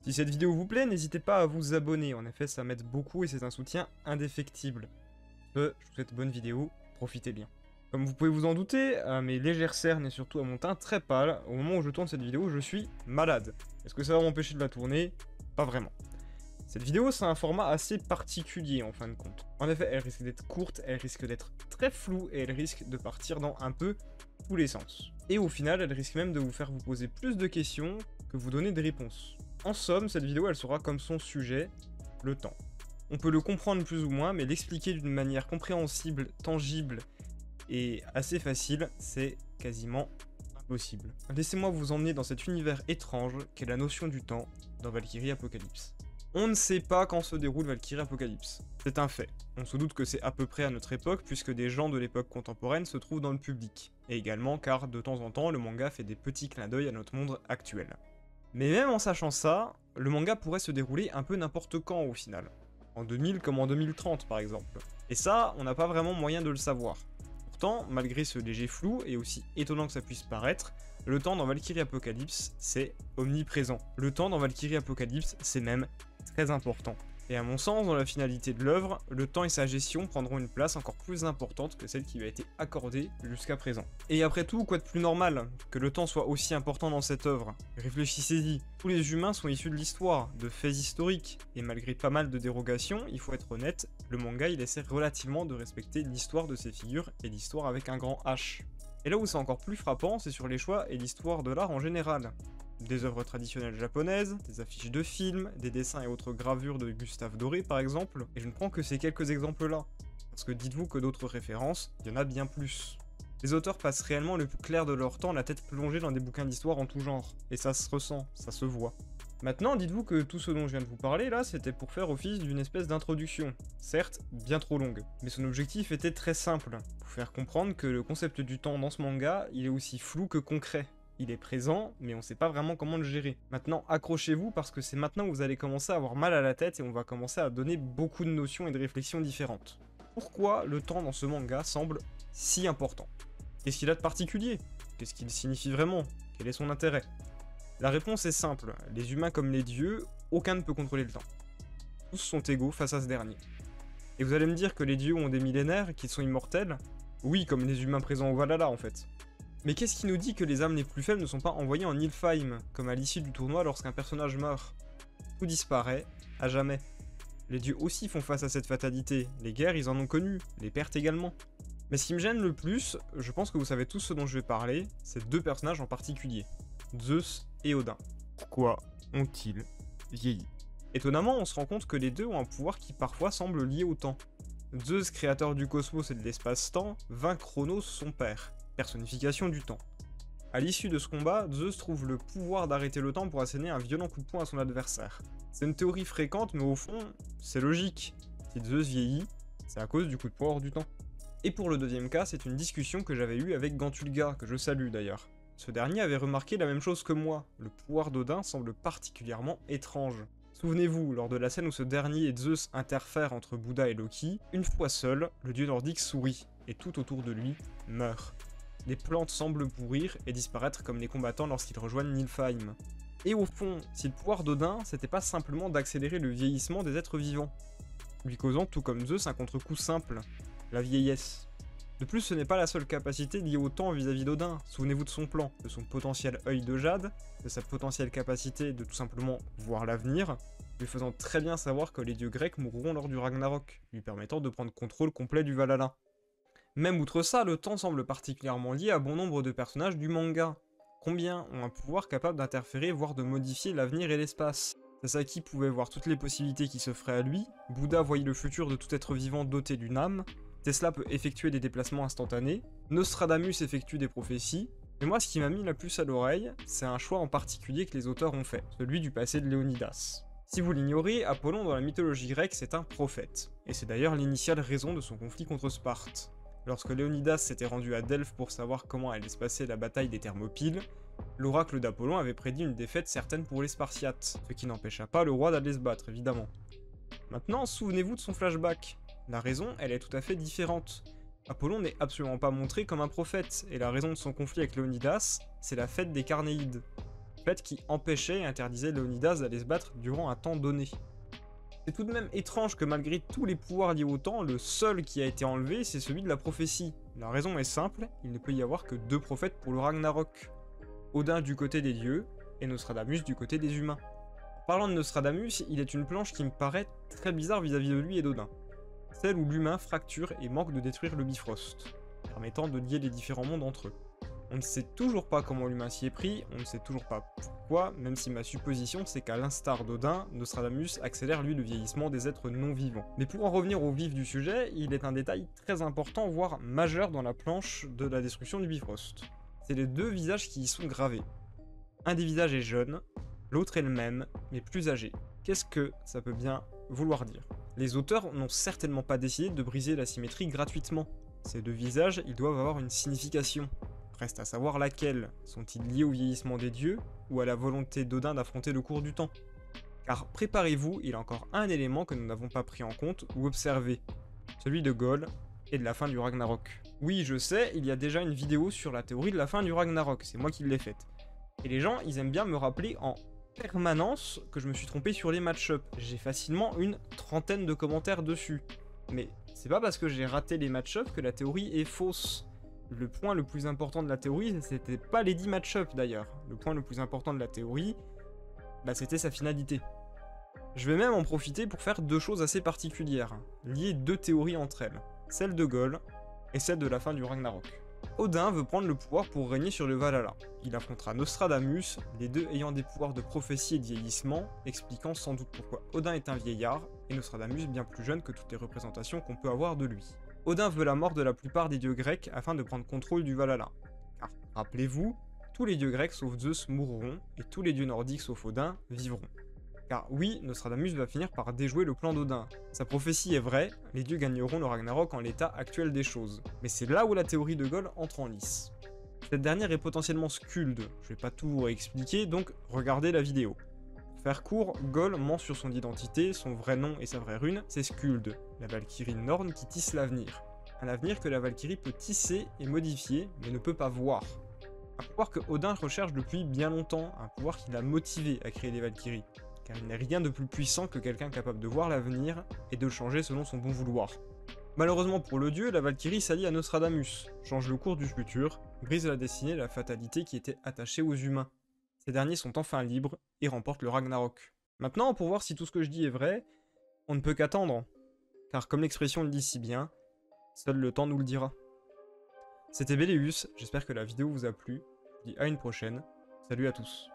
Si cette vidéo vous plaît, n'hésitez pas à vous abonner, en effet ça m'aide beaucoup et c'est un soutien indéfectible. Je vous souhaite bonne vidéo, profitez bien. Comme vous pouvez vous en douter, à mes légères cernes et surtout à mon teint très pâle, au moment où je tourne cette vidéo, je suis malade. Est-ce que ça va m'empêcher de la tourner? Pas vraiment. Cette vidéo, c'est un format assez particulier en fin de compte. En effet, elle risque d'être courte, elle risque d'être très floue et elle risque de partir dans un peu tous les sens. Et au final, elle risque même de vous faire vous poser plus de questions que vous donner des réponses. En somme, cette vidéo, elle sera comme son sujet, le temps. On peut le comprendre plus ou moins, mais l'expliquer d'une manière compréhensible, tangible et assez facile, c'est quasiment impossible. Laissez-moi vous emmener dans cet univers étrange qu'est la notion du temps dans Valkyrie Apocalypse. On ne sait pas quand se déroule Valkyrie Apocalypse. C'est un fait. On se doute que c'est à peu près à notre époque, puisque des gens de l'époque contemporaine se trouvent dans le public. Et également car, de temps en temps, le manga fait des petits clins d'œil à notre monde actuel. Mais même en sachant ça, le manga pourrait se dérouler un peu n'importe quand au final. En 2000 comme en 2030 par exemple. Et ça, on n'a pas vraiment moyen de le savoir. Pourtant, malgré ce léger flou, et aussi étonnant que ça puisse paraître, le temps dans Valkyrie Apocalypse, c'est omniprésent. Le temps dans Valkyrie Apocalypse, c'est même très important. Et à mon sens, dans la finalité de l'œuvre, le temps et sa gestion prendront une place encore plus importante que celle qui lui a été accordée jusqu'à présent. Et après tout, quoi de plus normal que le temps soit aussi important dans cette œuvre? Réfléchissez-y, tous les humains sont issus de l'histoire, de faits historiques, et malgré pas mal de dérogations, il faut être honnête, le manga il essaie relativement de respecter l'histoire de ses figures et l'histoire avec un grand H. Et là où c'est encore plus frappant, c'est sur les choix et l'histoire de l'art en général. Des œuvres traditionnelles japonaises, des affiches de films, des dessins et autres gravures de Gustave Doré par exemple, et je ne prends que ces quelques exemples-là, parce que dites-vous que d'autres références, il y en a bien plus. Les auteurs passent réellement le plus clair de leur temps la tête plongée dans des bouquins d'histoire en tout genre, et ça se ressent, ça se voit. Maintenant, dites-vous que tout ce dont je viens de vous parler là, c'était pour faire office d'une espèce d'introduction, certes bien trop longue, mais son objectif était très simple, vous faire comprendre que le concept du temps dans ce manga, il est aussi flou que concret. Il est présent, mais on sait pas vraiment comment le gérer. Maintenant, accrochez-vous parce que c'est maintenant que vous allez commencer à avoir mal à la tête et on va commencer à donner beaucoup de notions et de réflexions différentes. Pourquoi le temps dans ce manga semble si important? Qu'est-ce qu'il a de particulier? Qu'est-ce qu'il signifie vraiment? Quel est son intérêt? La réponse est simple, les humains comme les dieux, aucun ne peut contrôler le temps. Tous sont égaux face à ce dernier. Et vous allez me dire que les dieux ont des millénaires, qu'ils sont immortels? Oui, comme les humains présents au Valhalla en fait. Mais qu'est-ce qui nous dit que les âmes les plus faibles ne sont pas envoyées en Niflheim, comme à l'issue du tournoi lorsqu'un personnage meurt? Tout disparaît, à jamais. Les dieux aussi font face à cette fatalité, les guerres ils en ont connu, les pertes également. Mais ce qui me gêne le plus, je pense que vous savez tous ce dont je vais parler, c'est deux personnages en particulier, Zeus et Odin. Pourquoi ont-ils vieilli? Étonnamment, on se rend compte que les deux ont un pouvoir qui parfois semble lié au temps. Zeus, créateur du cosmos et de l'espace-temps, vainc Chronos, son père. Personnification du temps. A l'issue de ce combat, Zeus trouve le pouvoir d'arrêter le temps pour asséner un violent coup de poing à son adversaire. C'est une théorie fréquente, mais au fond, c'est logique. Si Zeus vieillit, c'est à cause du coup de poing hors du temps. Et pour le deuxième cas, c'est une discussion que j'avais eue avec Gantulga, que je salue d'ailleurs. Ce dernier avait remarqué la même chose que moi, le pouvoir d'Odin semble particulièrement étrange. Souvenez-vous, lors de la scène où ce dernier et Zeus interfèrent entre Bouddha et Loki, une fois seul, le dieu nordique sourit, et tout autour de lui meurt. Les plantes semblent pourrir et disparaître comme les combattants lorsqu'ils rejoignent Niflheim. Et au fond, si le pouvoir d'Odin, c'était pas simplement d'accélérer le vieillissement des êtres vivants, lui causant tout comme Zeus un contre-coup simple, la vieillesse. De plus, ce n'est pas la seule capacité liée au temps vis-à-vis d'Odin, souvenez-vous de son plan, de son potentiel œil de jade, de sa potentielle capacité de tout simplement voir l'avenir, lui faisant très bien savoir que les dieux grecs mourront lors du Ragnarok, lui permettant de prendre contrôle complet du Valhalla. Même outre ça, le temps semble particulièrement lié à bon nombre de personnages du manga. Combien ont un pouvoir capable d'interférer, voire de modifier l'avenir et l'espace? Sasaki pouvait voir toutes les possibilités qui s'offraient à lui, Bouddha voyait le futur de tout être vivant doté d'une âme, Tesla peut effectuer des déplacements instantanés, Nostradamus effectue des prophéties, mais moi ce qui m'a mis la puce à l'oreille, c'est un choix en particulier que les auteurs ont fait, celui du passé de Léonidas. Si vous l'ignorez, Apollon dans la mythologie grecque c'est un prophète, et c'est d'ailleurs l'initiale raison de son conflit contre Sparte. Lorsque Léonidas s'était rendu à Delphes pour savoir comment allait se passer la bataille des Thermopyles, l'oracle d'Apollon avait prédit une défaite certaine pour les Spartiates, ce qui n'empêcha pas le roi d'aller se battre évidemment. Maintenant, souvenez-vous de son flashback. La raison, elle est tout à fait différente. Apollon n'est absolument pas montré comme un prophète, et la raison de son conflit avec Léonidas, c'est la fête des Carnéides. fait qui empêchait et interdisait Léonidas d'aller se battre durant un temps donné. C'est tout de même étrange que malgré tous les pouvoirs liés au temps, le seul qui a été enlevé, c'est celui de la prophétie. La raison est simple, il ne peut y avoir que 2 prophètes pour le Ragnarok. Odin du côté des dieux, et Nostradamus du côté des humains. En parlant de Nostradamus, il est une planche qui me paraît très bizarre vis-à-vis de lui et d'Odin. Celle où l'humain fracture et manque de détruire le Bifrost, permettant de lier les différents mondes entre eux. On ne sait toujours pas comment l'humain s'y est pris, on ne sait toujours pas pourquoi, même si ma supposition c'est qu'à l'instar d'Odin, Nostradamus accélère lui le vieillissement des êtres non vivants. Mais pour en revenir au vif du sujet, il est un détail très important, voire majeur dans la planche de la destruction du Bifrost. C'est les 2 visages qui y sont gravés. Un des visages est jeune, l'autre est le même, mais plus âgé. Qu'est-ce que ça peut bien vouloir dire? Les auteurs n'ont certainement pas décidé de briser la symétrie gratuitement. Ces 2 visages, ils doivent avoir une signification. Reste à savoir laquelle. Sont-ils liés au vieillissement des dieux, ou à la volonté d'Odin d'affronter le cours du temps? Car préparez-vous, il y a encore un élément que nous n'avons pas pris en compte ou observé. Celui de Gol et de la fin du Ragnarok. Oui, je sais, il y a déjà une vidéo sur la théorie de la fin du Ragnarok, c'est moi qui l'ai faite. Et les gens, ils aiment bien me rappeler en permanence que je me suis trompé sur les match-up. J'ai facilement une 30aine de commentaires dessus. Mais c'est pas parce que j'ai raté les match-up que la théorie est fausse. Le point le plus important de la théorie, c'était pas les 10 match-up d'ailleurs. Le point le plus important de la théorie, bah, c'était sa finalité. Je vais même en profiter pour faire 2 choses assez particulières, lier 2 théories entre elles, celle de Gol et celle de la fin du Ragnarok. Odin veut prendre le pouvoir pour régner sur le Valhalla. Il affrontera Nostradamus, les 2 ayant des pouvoirs de prophétie et de vieillissement, expliquant sans doute pourquoi Odin est un vieillard, et Nostradamus bien plus jeune que toutes les représentations qu'on peut avoir de lui. Odin veut la mort de la plupart des dieux grecs afin de prendre contrôle du Valhalla. Car, rappelez-vous, tous les dieux grecs sauf Zeus mourront, et tous les dieux nordiques sauf Odin vivront. Car oui, Nostradamus va finir par déjouer le plan d'Odin. Sa prophétie est vraie, les dieux gagneront le Ragnarok en l'état actuel des choses. Mais c'est là où la théorie de Gol entre en lice. Cette dernière est potentiellement sculde, je vais pas tout vous réexpliquer, donc regardez la vidéo. Pour faire court, Gol ment sur son identité, son vrai nom et sa vraie rune, c'est Skuld, la Valkyrie Norn qui tisse l'avenir. Un avenir que la Valkyrie peut tisser et modifier, mais ne peut pas voir. Un pouvoir que Odin recherche depuis bien longtemps, un pouvoir qui l'a motivé à créer les Valkyries. Car il n'est rien de plus puissant que quelqu'un capable de voir l'avenir et de le changer selon son bon vouloir. Malheureusement pour le dieu, la Valkyrie s'allie à Nostradamus, change le cours du futur, brise la destinée et la fatalité qui était attachée aux humains. Ces derniers sont enfin libres et remportent le Ragnarok. Maintenant, pour voir si tout ce que je dis est vrai, on ne peut qu'attendre. Car comme l'expression le dit si bien, seul le temps nous le dira. C'était Béléus, j'espère que la vidéo vous a plu, je vous dis à une prochaine, salut à tous.